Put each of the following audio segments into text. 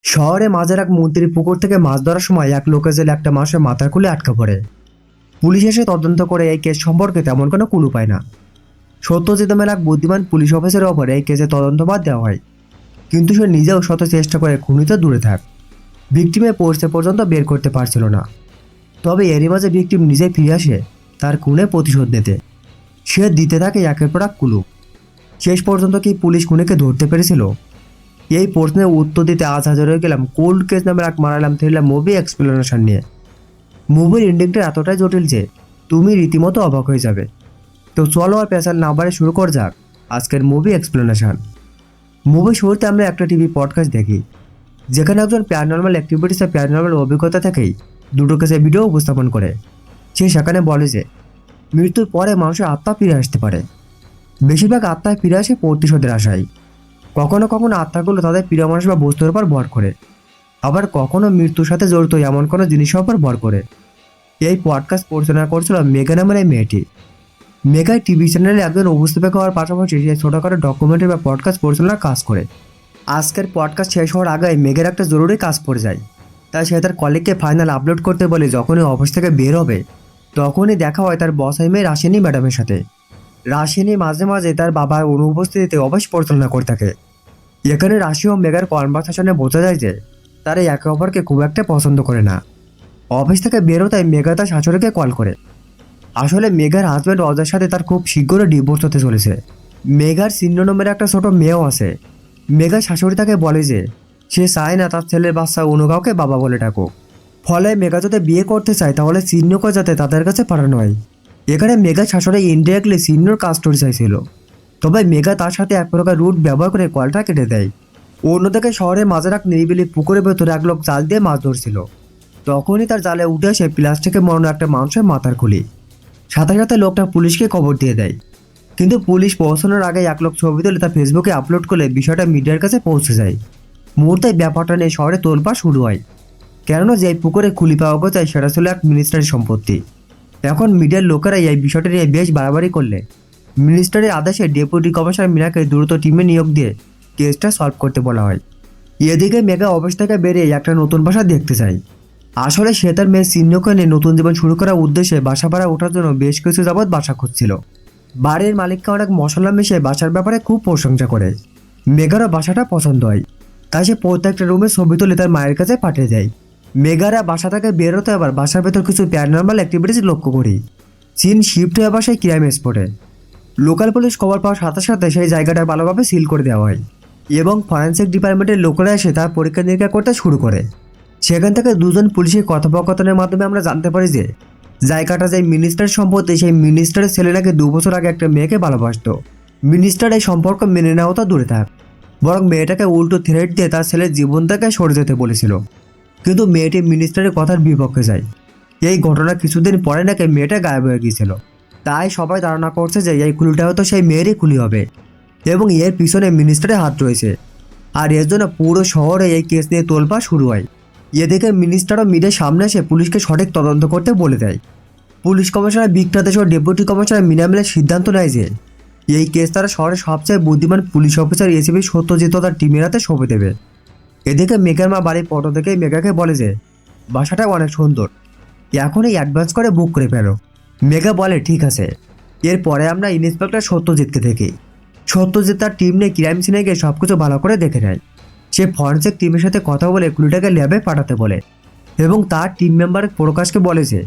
শহরে মাঝের এক মন্ত্রীর পুকুর থেকে মাছ ধরার সময় এক লোকের জেলে একটা মাসের মাথার খুলে আটকা পড়ে। পুলিশ এসে তদন্ত করে এই কেস সম্পর্কে তেমন কোনো ক্লু পায় না। সত্যজিৎ নামের এক বুদ্ধিমান পুলিশ অফিসারের ওপর এই কেসে তদন্ত বাদ দেওয়া হয়, কিন্তু সে নিজেও শত চেষ্টা করে খুনিতে দূরে থাক। ভিকটিমে পৌঁছতে পর্যন্ত বের করতে পারছিল না। তবে এরই মাঝে ভিকটিম নিজে ফিরে আসে তার খুনে প্রতিশোধ নিতে। সে দিতে থাকে একের পর এক ক্লু। শেষ পর্যন্ত কি পুলিশ খুনিকে ধরতে পেরেছিল? এই প্রশ্নের উত্তর দিতে আজ হাজার হয়ে গেলাম কোল্ড কেস নামের এক মারালাম থ্রিলার মুভি এক্সপ্লেনেশন নিয়ে। মুভির এন্ডিংটা এতটাই জটিল যে তুমি রীতিমতো অবাক হয়ে যাবে। তো চলো আর পেশাল না বাড়ে শুরু করা যাক আজকের মুভি এক্সপ্লেনেশন। মুভি শুরুতে আমরা একটা টিভি পডকাস্ট দেখি, যেখানে একজন প্যারানর্মাল অ্যাক্টিভিটিসের প্যারানর্মাল অভিজ্ঞতা থেকেই দুটো কেসের ভিডিও উপস্থাপন করে। সে সেখানে বলে যে মৃত্যুর পরে মানুষের আত্মা ফিরে আসতে পারে। বেশিরভাগ আত্মায় ফিরে আসে প্রতিশোধের আশায়। কখনো কখনো আত্মাগুলো তাদের প্রিয় মানুষ বা বস্তুর উপর ভর করে, আবার কখনো মৃত্যুর সাথে জড়িত এমন কোনো জিনিসের উপর ভর করে। এই পডকাস্ট পরিচালনা করছিল মেঘা নামের এই মেয়েটি। মেঘা টিভি চ্যানেলে একজন উপস্থাপক হওয়ার পাশাপাশি সে ছোটোখাটো ডকুমেন্টারি বা পডকাস্ট পরিচালনার কাজ করে। আজকের পডকাস্ট শেষ হওয়ার আগে মেঘের একটা জরুরি কাজ পড়ে যায়, তাই সে তার কলিগকে ফাইনাল আপলোড করতে বলে। যখনই অফিস থেকে বের হবে তখনই দেখা হয় তার বস মেয়ে রাশিনী ম্যাডামের সাথে। রাশিনী মাঝে মাঝে তার বাবার অনুপস্থিতিতে অফিস পরিচালনা করে থাকে। এখানে রাশি ও মেঘার কনভারসেশনে বোঝা যায় যে তারা একে অপরকে খুব একটা পছন্দ করে না। অফিস থেকে বেরোতেই মেঘা তার শাশুড়িকে কল করে। আসলে মেঘার হাজব্যান্ড অজয়ের সাথে তার খুব শীঘ্রই ডিভোর্স হতে চলেছে। মেঘার সিন্ন নম্বরে একটা ছোট মেয়েও আছে। মেঘার শাশুড়ি তাকে বলে যে সে চায় না তার ছেলের বাচ্চা অন্য কাউকে বাবা বলে ডাকুক। ফলে মেঘা যাতে বিয়ে করতে চায় তাহলে চিহ্নকে যাতে তাদের কাছে পাঠানো হয়। এখানে মেঘার শাশুড়ি ইনডিরেক্টলি চিহ্নর কাস্টডি চাইছিল, তবে মেঘা তার সাথে এক প্রকার রুট ব্যবহার করে কলটা কেটে দেয়। অন্যদিকে শহরের মাঝের এক নিরিবিলি পুকুরের ভেতরে এক লোক জাল দিয়ে মাছ ধরছিল। তখনই তার জালে উঠে আসে প্লাস্টিকে মরানো একটা মানুষের মাথার খুলি। সাথে সাথে লোকটা পুলিশকে খবর দিয়ে দেয়, কিন্তু পুলিশ পৌঁছানোর আগে এক লোক ছবি তুলে তা ফেসবুকে আপলোড করলে বিষয়টা মিডিয়ার কাছে পৌঁছে যায়। মুহূর্তে ব্যাপারটা নিয়ে শহরে তোলপাড় শুরু হয়, কেননা যে পুকুরে খুলি পাওয়া যায় সেটা ছিল এক মিনিস্টারের সম্পত্তি। এখন মিডিয়ার লোকেরা এই বিষয়টা নিয়ে বেশ বাড়াবাড়ি করলে মিনিস্টারের আদেশে ডেপুটি কমিশনার মিনাকে দ্রুত টিমে নিয়োগ দিয়ে কেসটা সলভ করতে বলা হয়। এদিকে মেঘা অফিস থেকে বেরিয়ে একটা নতুন বাসা দেখতে চায়। আসলে সে তার মেয়ে চিহ্নকে নিয়ে নতুন জীবন শুরু করার উদ্দেশ্যে বাসা ভাড়া ওঠার জন্য বেশ কিছু যাবৎ বাসা খুঁজছিল। বাড়ির মালিককে অনেক মশলা মিশিয়ে বাসার ব্যাপারে খুব প্রশংসা করে। মেঘারও বাসাটা পছন্দ হয়, তাই সে প্রত্যেকটা রুমে ছবি তুলে তার মায়ের কাছে পাঠিয়ে দেয়। মেঘারা বাসা থেকে বেরোতে আবার বাসার ভেতর কিছু প্যারানর্মাল অ্যাক্টিভিটিস লক্ষ্য করি। চীন শিফট হয়ে বাসায় ক্রাইম স্পটে। লোকাল পুলিশ খবর পাওয়ার সাথে সাথে সেই জায়গাটা ভালোভাবে সিল করে দেওয়া হয় এবং ফরেন্সিক ডিপার্টমেন্টের লোকেরা এসে তার পরীক্ষা নিরীক্ষা করতে শুরু করে। সেখান থেকে দুজন পুলিশের কথোপকথনের মাধ্যমে আমরা জানতে পারি যে জায়গাটা যে মিনিস্টারের সম্পত্তি, সেই মিনিস্টারের ছেলে নাকি 2 বছর আগে একটা মেয়েকে ভালোবাসত। মিনিস্টার এই সম্পর্ক মেনে নেওয়া তো দূরে থাক, বরং মেয়েটাকে উল্টো থ্রেট দিয়ে তার ছেলের জীবন থেকে সরে যেতে বলেছিল। কিন্তু মেয়েটি মিনিস্টারের কথার বিপক্ষে যায়। এই ঘটনা কিছুদিন পরে নাকি মেয়েটা গায়েব হয়ে গিয়েছিল। তাই সবাই ধারণা করছে যে এই খুলিটা হয়তো সেই মেয়েরই খুলি হবে এবং এর পিছনে মিনিস্টারের হাত রয়েছে। আর এর জন্য পুরো শহরে এই কেস নিয়ে তোলপাড় শুরু হয়। এদিকে মিনিস্টারও মিডিয়ার সামনে এসে পুলিশকে সঠিক তদন্ত করতে বলে দেয়। পুলিশ কমিশনার বিক্রান্ত ও ডেপুটি কমিশনার মিনা মিলে সিদ্ধান্ত নেয় যে এই কেস তারা শহরের সবচেয়ে বুদ্ধিমান পুলিশ অফিসার এসিপি সত্যজিৎ তার টিমের হাতে সঁপে দেবে। এদিকে মেঘার মা বাড়ির ফটো দেখে মেঘাকে বলে যে বাসাটা অনেক সুন্দর, এখনই অ্যাডভান্স করে বুক করে ফেলো। মেঘা বলে ঠিক আছে। এরপরে আমরা ইন্সপেক্টর সত্যজিৎকে দেখি। সত্যজিৎ তার টিম নিয়ে ক্রাইম সিনে গিয়ে সব কিছু ভালো করে দেখে নেয়। সে ফরেন্সিক টিমের সাথে কথা বলে ক্লুটাকে ল্যাবে পাঠাতে বলে এবং তার টিম মেম্বার প্রকাশকে বলে যে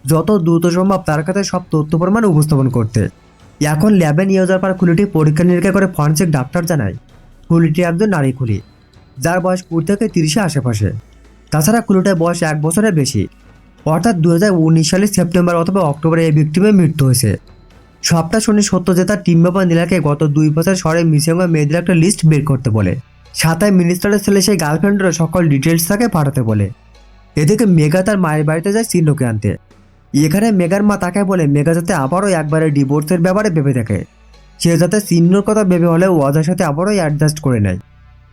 যত দ্রুত সম্ভব তার কাছে সব তথ্য প্রমাণ উপস্থাপন করতে। এখন ল্যাবে নিয়ে যাওয়ার পর খুলিটি পরীক্ষা নিরীক্ষা করে ফরেন্সিক ডাক্তার জানায় খুলিটি একজন নারী খুলি, যার বয়স 20 থেকে 30-এর আশেপাশে। তাছাড়া খুলিটার বয়স 1 বছরের বেশি, অর্থাৎ 2019 সালের সেপ্টেম্বর অথবা অক্টোবরে এই ভিক্টিমের মৃত্যু হয়েছে। সবটা শুনে সত্যজিৎ তার টিম মেম্বার নীলাকে গত 2 বছর শহরে মিসিং হওয়া মেয়েদের একটা লিস্ট বের করতে বলে। সাথে মিনিস্টারের ছেলে সেই গার্লফ্রেন্ডেরও সকল ডিটেলস তাকে পাঠাতে বলে। এদিকে মেঘা তার মায়ের বাড়িতে যায় চিহ্নকে আনতে। এখানে মেঘার মা তাকে বলে মেঘা যাতে আবারও একবারে ডিভোর্সের ব্যাপারে ভেবে দেখে। সে যাতে চিহ্নর কথা ভেবে হলেও অজার সাথে আবারও অ্যাডজাস্ট করে নেয়।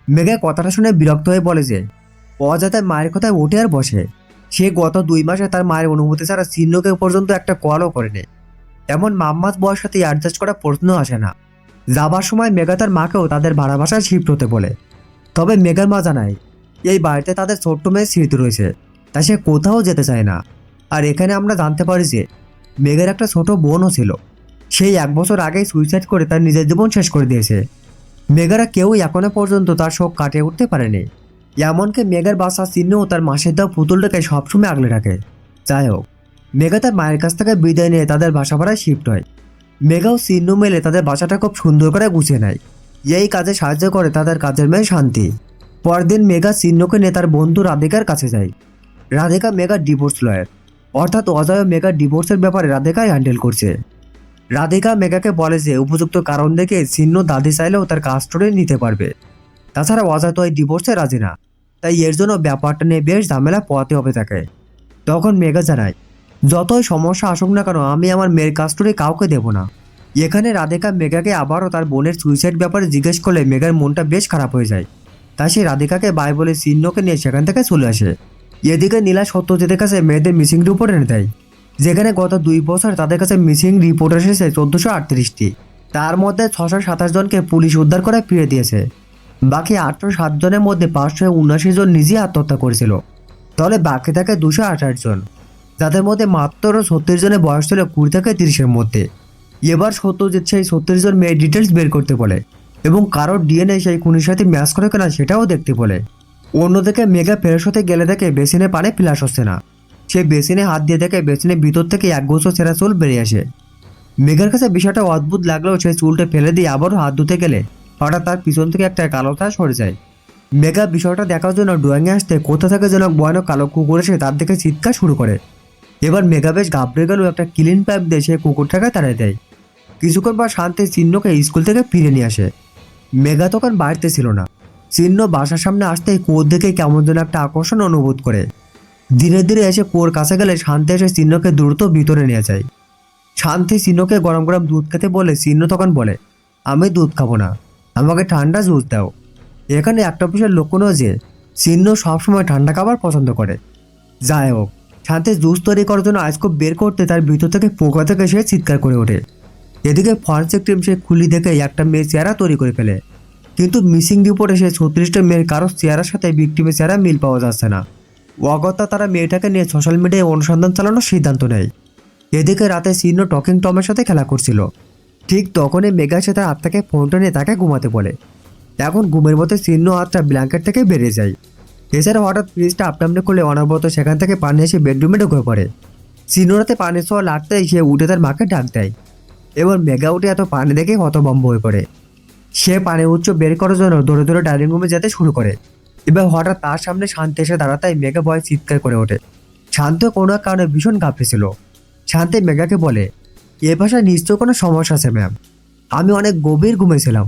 মেঘা কথাটা শুনে বিরক্ত হয়ে বলে যে অজাতে মায়ের কথায় ওঠে আর বসে। সে গত 2 মাসে তার মায়ের অনুমতি ছাড়া চিহ্নকে পর্যন্ত একটা কলও করেনি। এমন মাম্মাস বয়স সাথে অ্যাডজাস্ট করা প্রশ্ন আসে না। যাবার সময় মেঘা তার মাকেও তাদের ভাড়া বাসায় শিফট হতে বলে। তবে মেঘার মা জানায় এই বাড়িতে তাদের ছোট্ট মেয়ের স্মৃতি রয়েছে, তাই সে কোথাও যেতে চায় না। আর এখানে আমরা জানতে পারি যে মেঘের একটা ছোট বোনও ছিল, সেই 1 বছর আগেই সুইসাইড করে তার নিজের জীবন শেষ করে দিয়েছে। মেঘারা কেউই এখনো পর্যন্ত তার শোক কাটিয়ে উঠতে পারেনি। এমনকি মেঘার বাসা চিহ্নও তার মাসের দেওয়া পুতুলটাকে সবসময় আগলে রাখে। যাই হোক, মেঘা তার মায়ের কাছ থেকে বিদায় নিয়ে তাদের বাসা ভাড়ায় শিফট হয়। মেঘাও চিহ্ন মেলে তাদের বাসাটা খুব সুন্দর করে গুছিয়ে নেয়। এই কাজে সাহায্য করে তাদের কাজের মেয়ে শান্তি। পরের দিন মেঘা চিহ্নকে নিয়ে তার বন্ধু রাধিকার কাছে যায়। রাধিকা মেঘার ডিভোর্স লয়ার, অর্থাৎ অজয় মেঘার ডিভোর্সের ব্যাপারে রাধিকাই হ্যান্ডেল করছে। রাধিকা মেঘাকে বলে যে উপযুক্ত কারণ দেখে চিহ্ন দাদি চাইলেও তার কাস্টডি নিতে পারবে। তাছাড়া অজয় তো এই ডিভোর্সে রাজি না, তাই এর জন্য ব্যাপারটা নিয়ে বেশ ঝামেলা পোহাতে হবে তাকে। তখন মেঘা জানায়, যতই সমস্যা আসুক না কেন আমি আমার মেয়ের কাস্টডি কাউকে দেব না। এখানে রাধিকা মেঘাকে আবারও তার বোনের সুইসাইড ব্যাপারে জিজ্ঞেস করলে মেঘার মনটা বেশ খারাপ হয়ে যায়। তাই সে রাধিকাকে বাই বলে চিহ্নকে নিয়ে সেখান থেকে চলে আসে। এদিকে নীলা সত্যজিতের কাছে মেয়েদের মিসিং রিপোর্ট এনে দেয়, যেখানে গত 2 বছর তাদের কাছে মিসিং রিপোর্ট এসেছে 1438টি। তার মধ্যে 627 জনকে পুলিশ উদ্ধার করে ফিরে দিয়েছে। বাকি 807 জনের মধ্যে 579 জন নিজেই আত্মহত্যা করেছিল। তাহলে বাকি থাকে 228 জন, যাদের মধ্যে মাত্র 36 জনের বয়স ছিল 20 থেকে 30-এর মধ্যে। এবার সত্যজিৎ সেই 36 জন মেয়ের ডিটেলস বের করতে বলে এবং কারোর ডিএনএ সেই খুনির সাথে ম্যাচ করে কিনা সেটাও দেখতে বলে। অন্যদিকে মেঘা ফ্রেশ হতে গেলে দেখে বেসিনে পানি ফ্লাশ হচ্ছে না। সে বেসিনে হাত দিয়ে দেখে বেসিনের ভিতর থেকে এক গোছো ছেঁড়া চুল বেরিয়ে আসে। মেঘার কাছে বিষয়টা অদ্ভুত লাগলেও সে চুলটা ফেলে দিয়ে আবারও হাত ধুতে গেলে হঠাৎ তার পিছন থেকে একটা কালো ছায়া সরে যায়। মেঘা বিষয়টা দেখার জন্য ড্রয়িংয়ে আসতে কোথা থেকে যেন ভয়ানক কালো কুকুর এসে তার দিকে চিৎকার শুরু করে। এবার মেঘা বেশ ঘাবড়ে গেলেও একটা ক্লিন পাইপ দিয়ে সে কুকুরটাকে তাড়িয়ে দেয়। কিছুক্ষণ পর শান্তি চিহ্নকে স্কুল থেকে ফিরে নিয়ে আসে। মেঘা তখন বাড়িতে ছিল না। চিহ্ন বাসার সামনে আসতেই কুয়োর দিকে কেমন যেন একটা আকর্ষণ অনুভব করে। ধীরে ধীরে এসে কুয়োর কাছে গেলে শান্তি এসে চিহ্নকে দ্রুত ভিতরে নিয়ে যায়। শান্তি চিহ্নকে গরম গরম দুধ খেতে বলে চিহ্ন তখন বলে, আমি দুধ খাবো না, আমাকে ঠান্ডা জুস দাও। এখানে একটা বিষয় লক্ষণীয় যে চিহ্ন সবসময় ঠান্ডা খাবার পছন্দ করে। যাই হোক, শান্তি জুস তৈরি করার জন্য আইসকোপ বের করতে তার ভিতর থেকে পোকা থেকে সে চিৎকার করে ওঠে। এদিকে ফরেনসিক টিম সে খুলি দেখে একটা মেয়ের চেহারা তৈরি করে ফেলে, কিন্তু মিসিং রিপোর্টে সে 36টা মেয়ের কারো চেহারার সাথে ভিকটিমের চেহারা মিল পাওয়া যাচ্ছে না। অগত্যা তারা মেয়েটাকে নিয়ে সোশ্যাল মিডিয়ায় অনুসন্ধান চালানোর সিদ্ধান্ত নেয়। এদিকে রাতে চিহ্ন টকিং টমের সাথে খেলা করছিল। ঠিক তখনই মেঘা সে তার হাত থেকে ফোনটা নিয়ে তাকে ঘুমাতে বলে। এখন ঘুমের মধ্যে চিহ্ন হাতটা ব্ল্যাঙ্কেট থেকে বেরিয়ে যায়। এছাড়া হঠাৎ ফ্রিজটা আপনামনে করলে অনবরত সেখান থেকে পানি এসে বেডরুমে ঢুকে পড়ে। চিহ্ন রাতে পানি ছোঁয়া লাগতেই সে উঠে তার মাকে ডাক দেয়। এবার মেঘা উঠে এত পানি দেখে হতভম্ব হয়ে পড়ে। সে পানির উৎস বের করার জন্য দৌড়ে দৌড়ে ডাইনিং রুমে যেতে শুরু করে। এবার হঠাৎ তার সামনে শান্তি এসে দাঁড়াতাই মেঘা ভয় চিৎকার করে ওঠে। শান্তি কোনো এক কারণে ভীষণ কাঁপতেছিল। শান্তি মেঘাকে বলে, এ ভাষায় নিশ্চয় কোনো সমস্যা আছে ম্যাম, আমি অনেক গভীর ঘুমেছিলাম,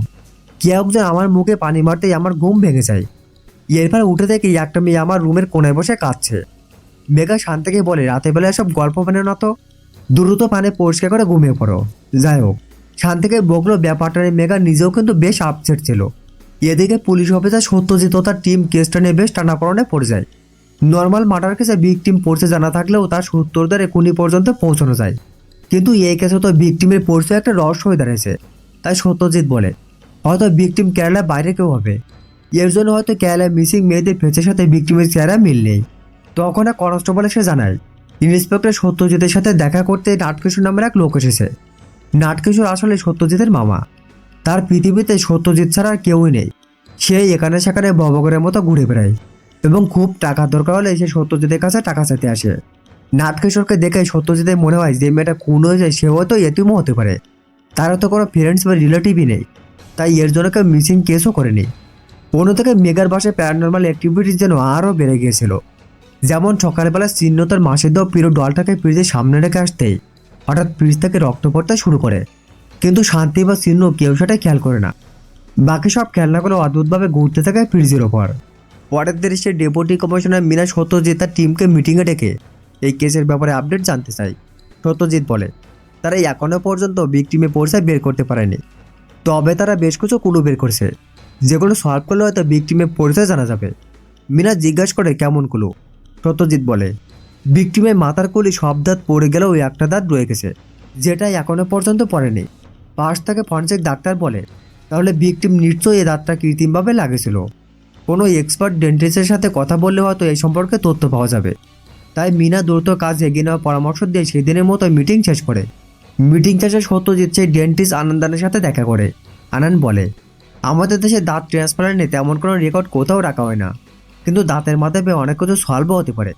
কেউ একজন আমার মুখে পানি মারতেই আমার ঘুম ভেঙে যায়। এরপর উঠে দেখি একটা মেয়ে আমার রুমের কোনায় বসে কাঁদছে। মেঘা শান্তিকে বলে, রাতে বেলা এসব গল্প বানানো না তো, দ্রুত পানি পরিষ্কার করে ঘুমিয়ে পড়ো। যাই হোক, শান্তিকে বকলো ব্যাপারটা নিয়ে মেঘা নিজেও কিন্তু বেশ আপসেট ছিল। এদিকে পুলিশ অফিসার সত্যজিৎ ও তার টিম কেসটা নিয়ে বেশ টানাপড়নে পড়ে যায়। নর্মাল মার্ডার কেসে ভিকটিম পড়ছে জানা থাকলেও তার সূত্র ধরে খুনি পর্যন্ত পৌঁছানো যায়, কিন্তু এই কেসে তো ভিকটিমের পরিচয় একটা রহস্য হয়ে দাঁড়িয়েছে। তাই সত্যজিৎ বলে, হয়তো ভিকটিম কেরালার বাইরে কেউ হবে। এর জন্য হয়তো কেরালায় মিসিং মেয়েদের ফেসের সাথে ভিকটিমের চেহারা মিল নেই। তখন এক কনস্টেবল এসে জানায়, ইন্সপেক্টর সত্যজিতের সাথে দেখা করতে নাটকিশোর নামের এক লোক এসেছে। নাটকিশোর আসলে সত্যজিতের মামা। তার পৃথিবীতে সত্যজিৎ ছাড়া আর কেউই নেই। সে এখানে সেখানে ববগরের মতো ঘুরে বেড়ায় এবং খুব টাকার দরকার হলে সে সত্যজিতের কাছে টাকা চাইতে আসে। নাটকিশোরকে দেখে সত্যজিতের মনে হয় যে মেয়েটা খুন হয়ে যায় সে হয়তো এতিমও হতে পারে, তার তো কোনো ফ্রেন্ডস বা রিলেটিভই নেই, তাই এর জন্য কেউ মিসিং কেসও করেনি। অন্যদিকে মেঘার বাসায় প্যারানর্মাল অ্যাক্টিভিটিস যেন আরও বেড়ে গিয়েছিল। যেমন সকালবেলা চিহ্ন তার মাসের দেওয়া প্রিয় ডলটাকে ফ্রিজের সামনে রেখে আসতেই হঠাৎ ফ্রিজ থেকে রক্ত পড়তে শুরু করে, কিন্তু শান্তি বা চিহ্ন কেউ সেটা খেয়াল করে না। বাকি সব খেলনাগুলো অদ্ভুতভাবে ঘুরতে থাকে ফ্রিজের ওপর। পরের দৃশ্যে ডেপুটি কমিশনার মিনা সত্যজিৎ তার টিমকে মিটিংয়ে ডেকে এই কেসের ব্যাপারে আপডেট জানতে চায়। সত্যজিৎ বলে, তারা এখনও পর্যন্ত ভিকটিমের পরিচয় বের করতে পারেনি, তবে তারা বেশ কিছু ক্লু বের করছে, যেগুলো সলভ করলে হয়তো ভিকটিমের পরিচয় জানা যাবে। মিনা জিজ্ঞাসা করে, কেমন ক্লু? সত্যজিৎ বলে, ভিকটিমের মাথার কুলি সব দাঁত পড়ে গেলেও একটা দাঁত রয়ে গেছে, যেটা এখনও পর্যন্ত পড়েনি। পাশ থেকে ফরেনসিক ডাক্তার বলে, তাহলে ভিকটিম নিশ্চয়ই এই দাঁতটা কৃত্রিমভাবে লাগেছিল। কোনো এক্সপার্ট ডেন্টিস্টের সাথে কথা বললে হয়তো এই সম্পর্কে তথ্য পাওয়া যাবে। তাই মিনা দ্রুত কাজ এগিয়ে নেওয়ার পরামর্শ দিয়ে সেদিনের মতো মিটিং শেষ করে। মিটিং শেষে সত্যজিৎ সেই ডেন্টিস্ট আনন্দানের সাথে দেখা করে। আনন্দ বলে, আমাদের দেশে দাঁত ট্রান্সপ্লান্ট নিয়ে তেমন কোনো রেকর্ড কোথাও রাখা হয় না, কিন্তু দাঁতের মাধ্যমে অনেক কিছু সলভও হতে পারে।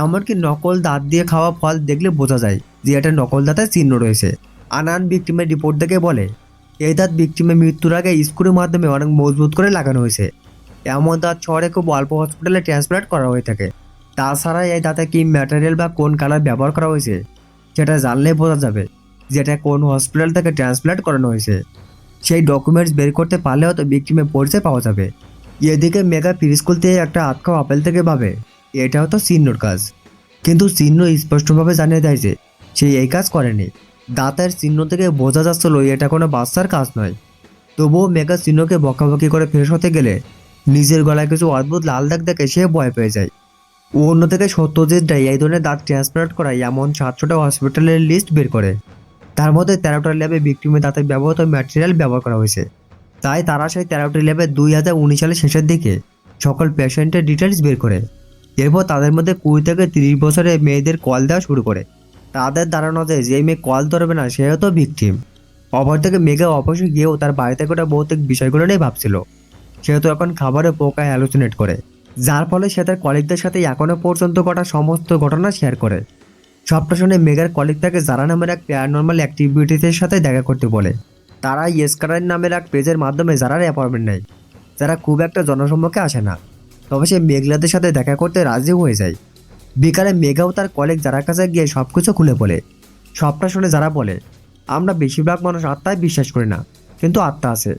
এমনকি নকল দাঁত দিয়ে খাওয়া ফল দেখলে বোঝা যায় যে এটা নকল দাঁতের চিহ্ন রয়েছে। আনান ভিকটিমের রিপোর্ট দেখে বলে, এই দাঁত ভিকটিমের মৃত্যুর আগে স্ক্রুর মাধ্যমে অনেক মজবুত করে লাগানো হয়েছে। এমন দাঁত শহরে খুব অল্প হসপিটালে ট্রান্সপ্লান্ট করা হয়ে থাকে। তাছাড়া এই দাঁতে কি ম্যাটেরিয়াল বা কোন কালার ব্যবহার করা হয়েছে সেটা জানলে বোঝা যাবে যেটা কোন হসপিটাল থেকে ট্রান্সপ্লান্ট করানো হয়েছে। সেই ডকুমেন্টস বের করতে পারলে হয়তো ভিকটিমের পরিচয় পাওয়া যাবে। এদিকে মেগা প্রিস্কুল থেকে একটা আটকাও আপেল থেকে ভাবে এটা হয়তো চিহ্নর কাজ, কিন্তু চিহ্ন স্পষ্টভাবে জানিয়ে দেয় যে সে এই কাজ করেনি। দাঁতের চিহ্ন থেকে বোঝা যাচ্ছিল এটা কোনো বাচ্চার কাজ নয়। তবুও মেগা চিহ্নকে বকাবকি করে ফ্রেশ হতে গেলে নিজের গলায় কিছু অদ্ভুত লাল দাগ দেখে সে ভয় পেয়ে যায়। ও অন্যদিকে সত্যজিৎ রায় এই ধরনের দাঁত ট্রান্সপ্লান্ট করা এমন 700টা হসপিটালের লিস্ট বের করে। তার মধ্যে 13টা ল্যাবে ভিকটিমের দাঁতে ব্যবহৃত ম্যাটেরিয়াল ব্যবহার করা হয়েছে। তাই তারা সেই 13টি ল্যাবে 2019 সালের শেষের দিকে সকল পেশেন্টের ডিটেলস বের করে। এরপর তাদের মধ্যে 20 থেকে 30 বছরের মেয়েদের কল দেওয়া শুরু করে। তাদের ধারণা যায় যে মেয়ে কল ধরবে না সে হয়তো ভিকটিম। অপরদিকে মেগা অবশ্যই গিয়েও তার বাড়িতে গোটা ভৌতিক বিষয়গুলো নিয়ে ভাবছিল। সেহেতু এখন খাবারে পোকায় হ্যালুসিনেট করে, যার ফলে সে তার কলিগদের সাথে এখনো পর্যন্ত ঘটা সমস্ত ঘটনা শেয়ার করে। সবটা শুনে মেগার কলিগ তাকে জারা নামের এক প্যারানর্মাল অ্যাক্টিভিটিসের সাথে দেখা করতে বলে। তারা ইয়েসকারার নামের এক পেজের মাধ্যমে জারার অ্যাপয়েন্টমেন্ট নেয়, যারা খুব একটা জনসম্মুখে আসে না। তবে সে মেঘলাদের সাথে দেখা করতে রাজি হয়ে যায়। বিকালে মেঘাও তার কলিগ যারার কাছে গিয়ে সব কিছু খুলে বলে। সবটা শুনে যারা বলে, আমরা বেশিরভাগ মানুষ আত্মায় বিশ্বাস করি না, কিন্তু আত্মা আছে।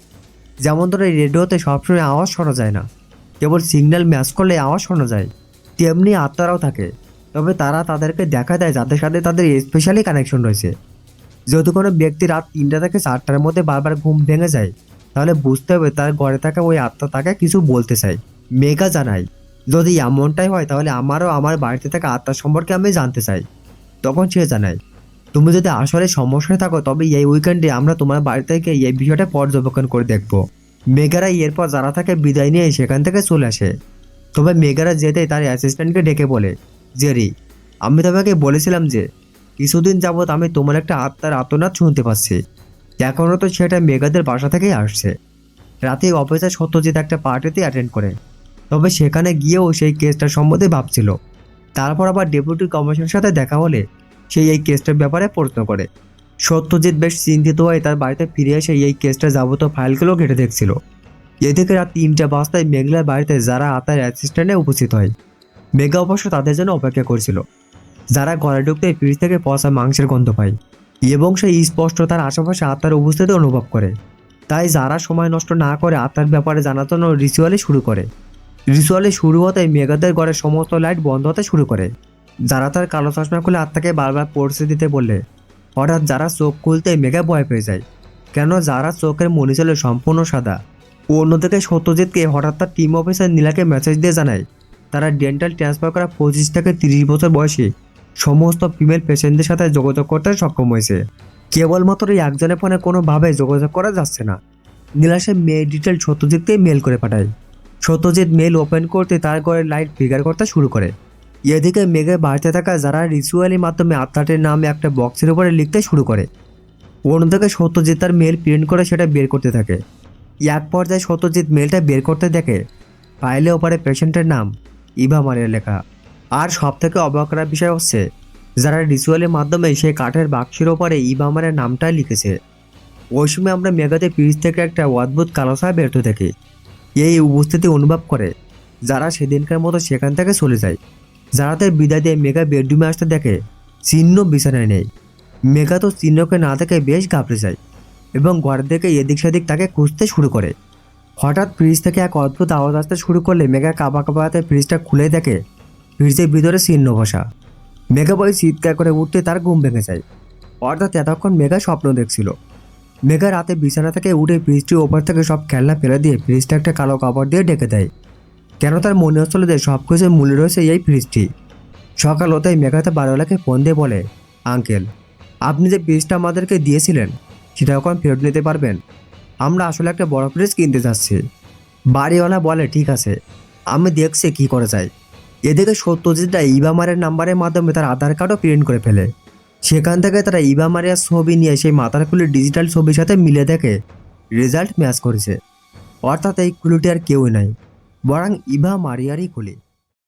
যেমন ধরো রেডিওতে সবসময় আওয়াজ শোনা যায় না, কেবল সিগন্যাল ম্যাচ করলে আওয়াজ শোনা যায়, তেমনি আত্মারাও থাকে। তবে তারা তাদেরকে দেখা দেয় যাদের সাথে তাদের স্পেশালি কানেকশন রয়েছে। যদি কোনো ব্যক্তি রাত 3টা থেকে 4টার মধ্যে বারবার ঘুম ভেঙে যায়, তাহলে বুঝতে হবে তার ঘরে থাকা ওই আত্মা তাকে কিছু বলতে চায়। মেঘা জানায়, যদি এমনটাই হয় তাহলে আমারও আমার বাড়িতে থাকা আত্মা সম্পর্কে আমি জানতে চাই। তখন সে জানায়, তুমি যদি আসলে সমস্যায় থাকো তবে এই উইকেন্ডে আমরা তোমার বাড়ি থেকে এই বিষয়টা পর্যবেক্ষণ করে দেখব। মেঘারা এরপর যারা তাকে বিদায় নিয়ে সেখান থেকে চলে আসে। তবে মেঘারা যেতে তার অ্যাসিস্ট্যান্টকে ডেকে বলে, জেরি, আমি তোমাকে বলেছিলাম যে কিছুদিন যাবৎ আমি তোমার একটা আত্মার আর্তনাদ শুনতে পাচ্ছি। এখনও তো সেটা মেঘাদের বাসা থেকেই আসছে। রাতে অফিসে সত্যজিৎ একটা পার্টিতে অ্যাটেন্ড করে, তবে সেখানে গিয়েও সেই কেসটার সম্বন্ধে ভাবছিল। তারপর আবার ডেপুটি কমিশনের সাথে দেখা হলে সেই এই কেসটার ব্যাপারে প্রশ্ন করে। সত্যজিৎ বেশ চিন্তিত হয়ে তার বাড়িতে ফিরে এসে এই কেসটা যাবতীয় ফাইলগুলো ঘেটে দেখছিল। এদিকে রাত 3টা বাজতায় মেঘলার বাড়িতে যারা তার অ্যাসিস্ট্যান্টে উপস্থিত হয়। মেঘা অবশ্য তাদের জন্য অপেক্ষা করছিল। যারা ঘরে ঢুকতে ফ্রিজ থেকে পচা মাংসের গন্ধ পায় এবং সেই স্পষ্ট তার আশেপাশে আত্মার উপস্থিতি অনুভব করে। তাই যারা সময় নষ্ট না করে আত্মার ব্যাপারে জানার জন্য রিচুয়ালে শুরু করে। রিচুয়ালে শুরু হতেই মেঘাদের ঘরের সমস্ত লাইট বন্ধ হতে শুরু করে। যারা তার কালো চশমা খুলে আত্মাকে বারবার পড়তে দিতে বললে হঠাৎ যারা চোখ খুলতেই মেঘা ভয় পেয়ে যায়, কেন যারা চোখের মনি ছিল সম্পূর্ণ সাদা। অন্যদিকে সত্যজিৎকে হঠাৎ তার টিম অফিসার নীলাকে মেসেজ দিয়ে জানায় তারা ডেন্টাল ট্রান্সফার করা 25 থেকে 30 বছর বয়সী সমস্ত ফিমেল পেশেন্টদের সাথে যোগাযোগ করতে সক্ষম হয়েছে। কেবলমাত্র এই একজনের ফোনে কোনোভাবে যোগাযোগ করা যাচ্ছে না। নীলা সে মেয়ের ডিটেল সত্যজিৎকে মেল করে পাঠায়। সত্যজিৎ মেল ওপেন করতে তার ঘরের লাইট ফিগার করতে শুরু করে। এদিকে মেঘের বাড়িতে থাকা যারা রিচুয়ালের মাধ্যমে আত্মাটির নামে একটা বক্সের উপরে লিখতে শুরু করে। অন্যদিকে সত্যজিৎ তার মেল প্রিন্ট করে সেটা বের করতে থাকে। এক পর্যায়ে সত্যজিৎ মেলটা বের করতে দেখে ফাইলে ওপরে পেশেন্টের নাম ইভা মারিয়া লেখা। আর সব থেকে অবাক করার বিষয় হচ্ছে যারা রিচুয়ালের মাধ্যমে সেই কাঠের বাক্সের ওপরে ইভা মারিয়ার নামটাই লিখেছে। ওই সময় আমরা মেঘাতে ফ্রিজ থেকে একটা অদ্ভুত কালো ছায়া বেরোতে দেখি। এই উপস্থিতি অনুভব করে যারা সেদিনকার মতো সেখান থেকে চলে যায়। যারাদের বিদায় দিয়ে মেঘা বেডরুমে আসতে দেখে চিহ্ন বিছানায় নেই। মেঘা তো চিহ্নকে না দেখে বেশ ঘাবড়ে যায় এবং ঘর থেকে এদিক সেদিক তাকে খুঁজতে শুরু করে। হঠাৎ ফ্রিজ থেকে এক অদ্ভুত আওয়াজ আসতে শুরু করলে মেঘা কাঁপা কাঁপা হাতে ফ্রিজটা খুলে দেখে ফ্রিজের ভিতরে চিহ্ন বসা। মেঘা বই চিৎকার করে উঠতে তার ঘুম ভেঙে যায়। অর্থাৎ এতক্ষণ মেঘা স্বপ্ন দেখছিল। মেঘা রাতে বিছানা থেকে উঠে ফ্রিজটির ওপর থেকে সব খেলনা ফেলে দিয়ে ফ্রিজটা একটা কালো কাপড় দিয়ে ঢেকে দেয়। কেন তার মনে হচ্ছিল যে সব কিছুর মূল্য রয়েছে এই ফ্রিজটি। সকাল হতেই মেঘাতে বারোলাকে ফোন দিয়ে বলে, আঙ্কেল, আপনি যে ফ্রিজটা আমাদেরকে দিয়েছিলেন সেটা এখন ফেরত নিতে পারবেন? আমরা আসলে একটা বড় ফ্রিজ কিনতে যাচ্ছি। বাড়িওয়ালা বলে ঠিক আছে, আমি দেখছি কি করে যায়। এদিকে সত্যজিৎটা ইভামারের নাম্বারের মাধ্যমে তার আধার কার্ডও প্রিন্ট করে ফেলে। সেখান থেকে তারা ইভামারিয়ার ছবি নিয়ে সেই মাথার খুলে ডিজিটাল ছবির সাথে মিলে দেখে রেজাল্ট ম্যাচ করেছে। অর্থাৎ এই ক্লুটি আর কেউই নাই, বরং ইভা মারিয়ারই খুলি।